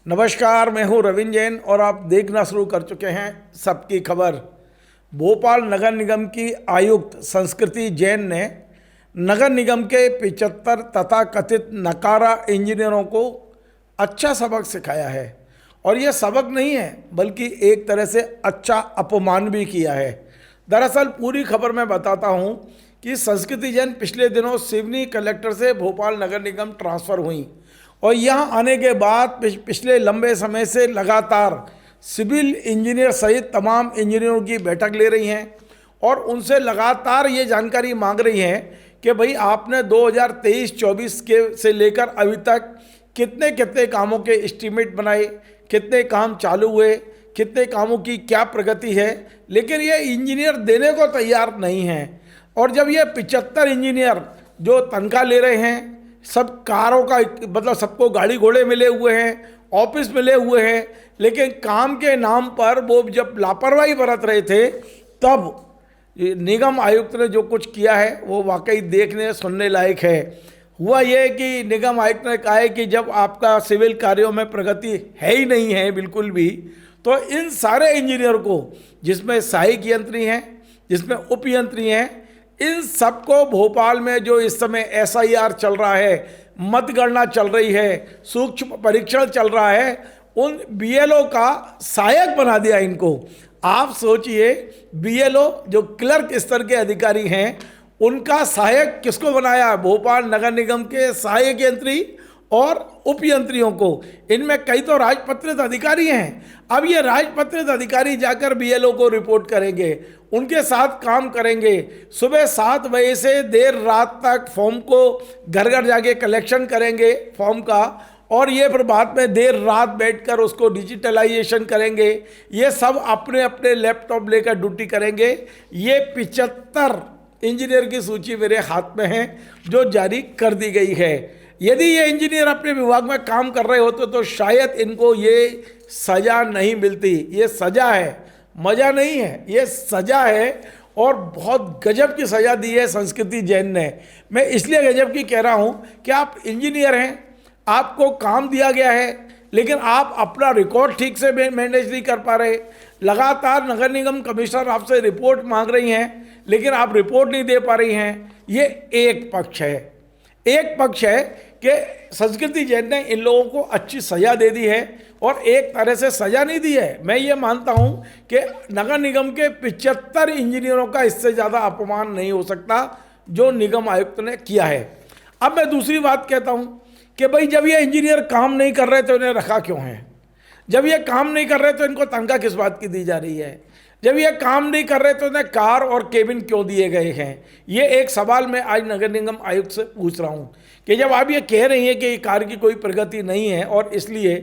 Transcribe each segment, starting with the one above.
नमस्कार, मैं हूं रविंद्र जैन और आप देखना शुरू कर चुके हैं सबकी खबर। भोपाल नगर निगम की आयुक्त संस्कृति जैन ने नगर निगम के 75 तथाकथित नकारा इंजीनियरों को अच्छा सबक सिखाया है। और यह सबक नहीं है बल्कि एक तरह से अच्छा अपमान भी किया है। दरअसल पूरी खबर मैं बताता हूं कि संस्कृति जैन पिछले दिनों सिवनी कलेक्टर से भोपाल नगर निगम ट्रांसफ़र हुई और यहाँ आने के बाद पिछले लंबे समय से लगातार सिविल इंजीनियर सहित तमाम इंजीनियरों की बैठक ले रही हैं और उनसे लगातार ये जानकारी मांग रही हैं कि भाई आपने 2023-24 के से लेकर अभी तक कितने कितने कामों के एस्टीमेट बनाए, कितने काम चालू हुए, कितने कामों की क्या प्रगति है। लेकिन ये इंजीनियर देने को तैयार नहीं हैं। और जब ये 75 इंजीनियर जो तनख्वाह ले रहे हैं, सब कारों का मतलब सबको गाड़ी घोड़े मिले हुए हैं, ऑफिस मिले हुए हैं, लेकिन काम के नाम पर वो जब लापरवाही बरत रहे थे तब निगम आयुक्त ने जो कुछ किया है वो वाकई देखने सुनने लायक है। हुआ ये कि निगम आयुक्त ने कहा है कि जब आपका सिविल कार्यों में प्रगति है ही नहीं है बिल्कुल भी, तो इन सारे इंजीनियर को, जिसमें सहायक यंत्री हैं, जिसमें उप यंत्री हैं, इन सबको भोपाल में जो इस समय एसआईआर चल रहा है, मतगणना चल रही है, सूक्ष्म परीक्षण चल रहा है, उन बीएलओ का सहायक बना दिया इनको। आप सोचिए, बीएलओ जो क्लर्क स्तर के अधिकारी हैं उनका सहायक किसको बनाया? भोपाल नगर निगम के सहायक यंत्री और उप यंत्रियों को। इनमें कई तो राजपत्रित अधिकारी हैं। अब ये राजपत्रित अधिकारी जाकर बीएलओ को रिपोर्ट करेंगे, उनके साथ काम करेंगे, सुबह 7 बजे से देर रात तक फॉर्म को घर घर जाके कलेक्शन करेंगे फॉर्म का, और ये फिर बाद में देर रात बैठकर उसको डिजिटलाइजेशन करेंगे। ये सब अपने अपने लैपटॉप लेकर ड्यूटी करेंगे। ये 75 इंजीनियर की सूची मेरे हाथ में है जो जारी कर दी गई है। यदि ये इंजीनियर अपने विभाग में काम कर रहे होते तो शायद इनको ये सज़ा नहीं मिलती। ये सज़ा है, मज़ा नहीं है, ये सज़ा है और बहुत गजब की सज़ा दी है संस्कृति जैन ने। मैं इसलिए गजब की कह रहा हूँ कि आप इंजीनियर हैं, आपको काम दिया गया है, लेकिन आप अपना रिकॉर्ड ठीक से मैनेज नहीं कर पा रहे। लगातार नगर निगम कमिश्नर आपसे रिपोर्ट मांग रही हैं, लेकिन आप रिपोर्ट नहीं दे पा रही हैं। ये एक पक्ष है। एक पक्ष है कि संस्कृति जैन ने इन लोगों को अच्छी सज़ा दे दी है और एक तरह से सज़ा नहीं दी है। मैं ये मानता हूँ कि नगर निगम के 75 इंजीनियरों का इससे ज़्यादा अपमान नहीं हो सकता जो निगम आयुक्त ने किया है। अब मैं दूसरी बात कहता हूँ कि भाई जब ये इंजीनियर काम नहीं कर रहे तो इन्हें रखा क्यों है? जब ये काम नहीं कर रहे तो इनको तनख्वाह किस बात की दी जा रही है? जब ये काम नहीं कर रहे तो इन्हें कार और केबिन क्यों दिए गए हैं? ये एक सवाल मैं आज नगर निगम आयुक्त से पूछ रहा हूँ कि जब आप ये कह रही हैं कि कार की कोई प्रगति नहीं है, और इसलिए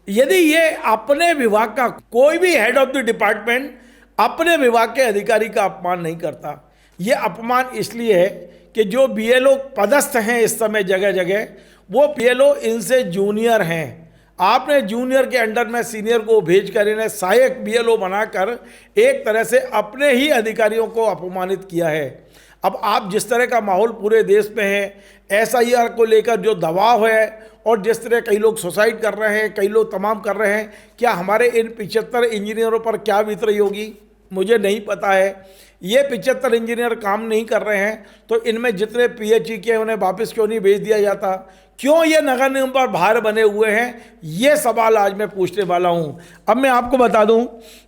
यदि ये अपने विभाग का कोई भी हेड ऑफ द डिपार्टमेंट अपने विभाग के अधिकारी का अपमान नहीं करता, ये अपमान इसलिए है कि जो बीएलओ पदस्थ हैं इस समय जगह जगह, वो बीएलओ इनसे जूनियर हैं। आपने जूनियर के अंडर में सीनियर को भेजकर इन्हें सहायक बीएलओ बनाकर एक तरह से अपने ही अधिकारियों को अपमानित किया है। अब आप जिस तरह का माहौल पूरे देश में है, एसआईआर को लेकर जो दबाव है, और जिस तरह कई लोग सुसाइड कर रहे हैं, कई लोग तमाम कर रहे हैं, क्या हमारे इन 75 इंजीनियरों पर क्या बीत रही होगी मुझे नहीं पता है। ये 75 इंजीनियर काम नहीं कर रहे हैं तो इनमें जितने पीएचई किए उन्हें वापस क्यों नहीं भेज दिया जाता? क्यों ये नगर निगम पर भार बने हुए हैं? ये सवाल आज मैं पूछने वाला हूँ। अब मैं आपको बता दूँ,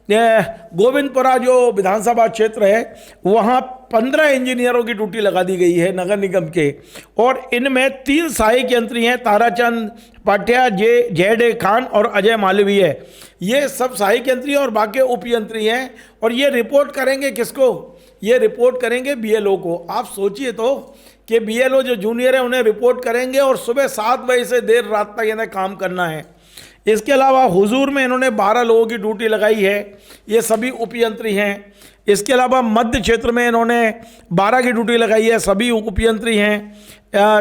गोविंदपुरा जो विधानसभा क्षेत्र है वहाँ 15 इंजीनियरों की ड्यूटी लगा दी गई है नगर निगम के, और इनमें 3 सहायक यंत्री हैं, ताराचंद पाटिया, जेड खान और अजय मालवीय है। ये सब सहायक यंत्री और बाकी उप यंत्री हैं, और ये रिपोर्ट करेंगे किसको? ये रिपोर्ट करेंगे बीएलओ को। आप सोचिए तो कि बीएलओ जो जूनियर है उन्हें रिपोर्ट करेंगे और सुबह 7 बजे से देर रात तक इन्हें काम करना है। इसके अलावा हुजूर में इन्होंने 12 लोगों की ड्यूटी लगाई है, ये सभी उपयंत्री हैं। इसके अलावा मध्य क्षेत्र में इन्होंने 12 की ड्यूटी लगाई है, सभी उपयंत्री हैं।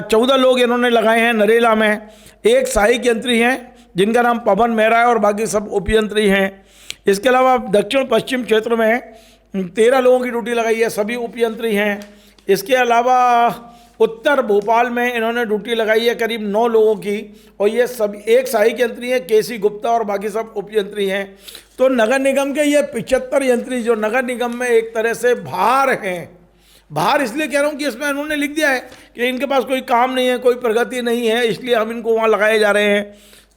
14 लोग इन्होंने लगाए हैं नरेला में, एक सहायक यंत्री हैं जिनका नाम पवन मेहरा है और बाकी सब उपयंत्री हैं। इसके अलावा दक्षिण पश्चिम क्षेत्र में 13 लोगों की ड्यूटी लगाई है, सभी उपयंत्री हैं। इसके अलावा उत्तर भोपाल में इन्होंने ड्यूटी लगाई है करीब 9 लोगों की, और ये सब एक सहायक यंत्री है केसी गुप्ता और बाकी सब उपयंत्री हैं। तो नगर निगम के ये 75 यंत्री जो नगर निगम में एक तरह से बाहर हैं, बाहर इसलिए कह रहा हूँ कि इसमें उन्होंने लिख दिया है कि इनके पास कोई काम नहीं है, कोई प्रगति नहीं है, इसलिए हम इनको वहाँ लगाए जा रहे हैं।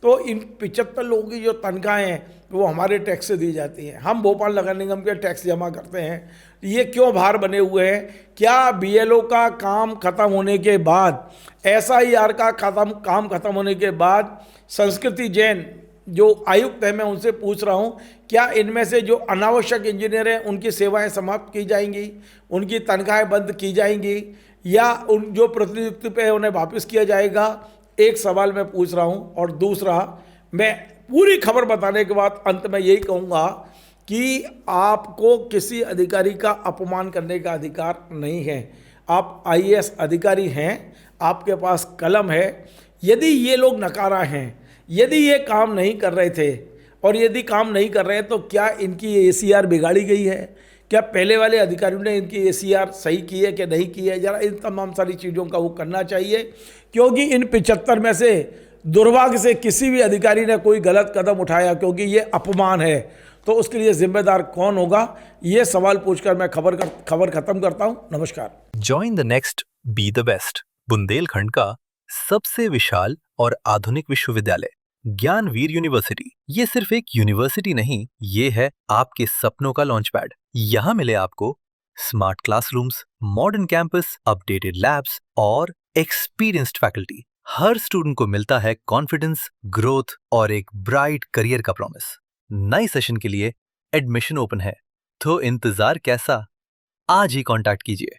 तो इन 75 लोगों की जो तनख्वाहें हैं वो हमारे टैक्स से दी जाती हैं, हम भोपाल नगर निगम के टैक्स जमा करते हैं। ये क्यों बाहर बने हुए हैं? क्या बीएलओ का काम खत्म होने के बाद, एसआईआर का काम खत्म होने के बाद संस्कृति जैन जो आयुक्त है, मैं उनसे पूछ रहा हूँ, क्या इनमें से जो अनावश्यक इंजीनियर हैं उनकी सेवाएं समाप्त की जाएंगी, उनकी तनख्वाहें बंद की जाएंगी, या उन जो प्रतिनियुक्ति पे उन्हें वापस किया जाएगा? एक सवाल मैं पूछ रहा हूँ। और दूसरा, मैं पूरी खबर बताने के बाद अंत में यही कहूँगा कि आपको किसी अधिकारी का अपमान करने का अधिकार नहीं है। आप आईएएस अधिकारी हैं, आपके पास कलम है। यदि ये लोग नकारा हैं, यदि ये काम नहीं कर रहे थे, और यदि काम नहीं कर रहे हैं, तो क्या इनकी एसीआर बिगाड़ी गई है? क्या पहले वाले अधिकारियों ने इनकी एसीआर सही की है कि नहीं की है? जरा इन तमाम सारी चीज़ों का वो करना चाहिए, क्योंकि इन 75 में से दुर्भाग्य से किसी भी अधिकारी ने कोई गलत कदम उठाया, क्योंकि ये अपमान है, तो उसके लिए जिम्मेदार कौन होगा? ये सवाल पूछकर मैं खबर खत्म करता हूँ। नमस्कार। Join the next be the best, Bundelkhand का सबसे विशाल और आधुनिक विश्वविद्यालय ज्ञानवीर यूनिवर्सिटी। ये सिर्फ एक यूनिवर्सिटी नहीं, ये है आपके सपनों का लॉन्च पैड। यहाँ मिले आपको smart classrooms, modern campus, updated labs और एक्सपीरियंस्ड फैकल्टी। हर स्टूडेंट को मिलता है कॉन्फिडेंस, ग्रोथ और एक ब्राइट करियर का प्रॉमिस। नए सेशन के लिए एडमिशन ओपन है, तो इंतजार कैसा? आज ही कांटेक्ट कीजिए।